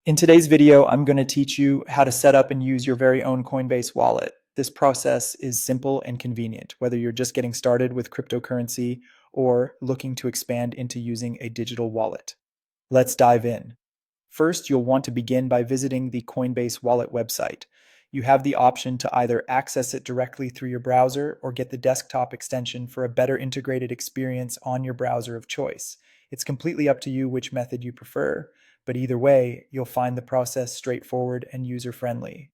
In today's video, I'm going to teach you how to set up and use your very own Coinbase wallet. This process is simple and convenient, whether you're just getting started with cryptocurrency or looking to expand into using a digital wallet. Let's dive in. First, you'll want to begin by visiting the Coinbase wallet website. You have the option to either access it directly through your browser or get the desktop extension for a better integrated experience on your browser of choice. It's completely up to you which method you prefer, but either way, you'll find the process straightforward and user-friendly.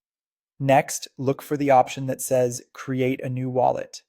Next, look for the option that says Create a new wallet.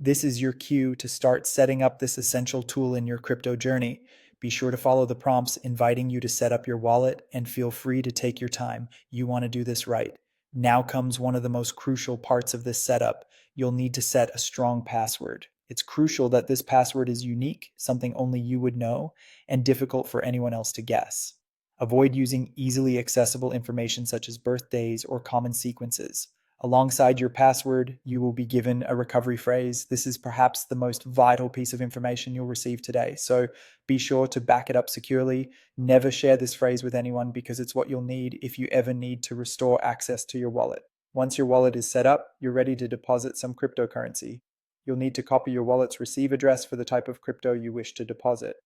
This is your cue to start setting up this essential tool in your crypto journey. Be sure to follow the prompts inviting you to set up your wallet and feel free to take your time. You want to do this right. Now comes one of the most crucial parts of this setup. You'll need to set a strong password. It's crucial that this password is unique, something only you would know, and difficult for anyone else to guess. Avoid using easily accessible information such as birthdays or common sequences. Alongside your password, you will be given a recovery phrase. This is perhaps the most vital piece of information you'll receive today, so be sure to back it up securely. Never share this phrase with anyone because it's what you'll need if you ever need to restore access to your wallet. Once your wallet is set up, you're ready to deposit some cryptocurrency. You'll need to copy your wallet's receive address for the type of crypto you wish to deposit.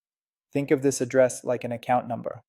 Think of this address like an account number.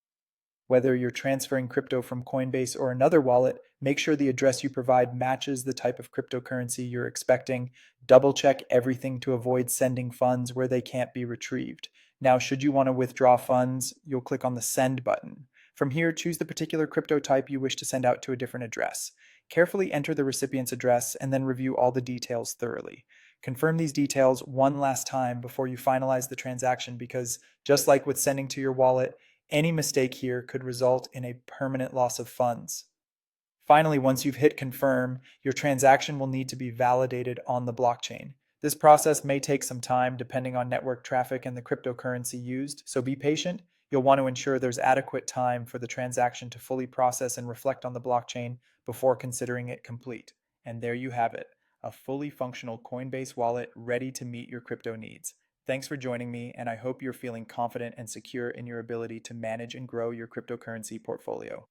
Whether you're transferring crypto from Coinbase or another wallet, make sure the address you provide matches the type of cryptocurrency you're expecting. Double check everything to avoid sending funds where they can't be retrieved. Now, should you want to withdraw funds, you'll click on the Send button. From here, choose the particular crypto type you wish to send out to a different address. Carefully enter the recipient's address and then review all the details thoroughly. Confirm these details one last time before you finalize the transaction because, just like with sending to your wallet, any mistake here could result in a permanent loss of funds. Finally, once you've hit confirm, your transaction will need to be validated on the blockchain. This process may take some time depending on network traffic and the cryptocurrency used, so be patient. You'll want to ensure there's adequate time for the transaction to fully process and reflect on the blockchain before considering it complete. And there you have it, a fully functional Coinbase wallet ready to meet your crypto needs. Thanks for joining me, and I hope you're feeling confident and secure in your ability to manage and grow your cryptocurrency portfolio.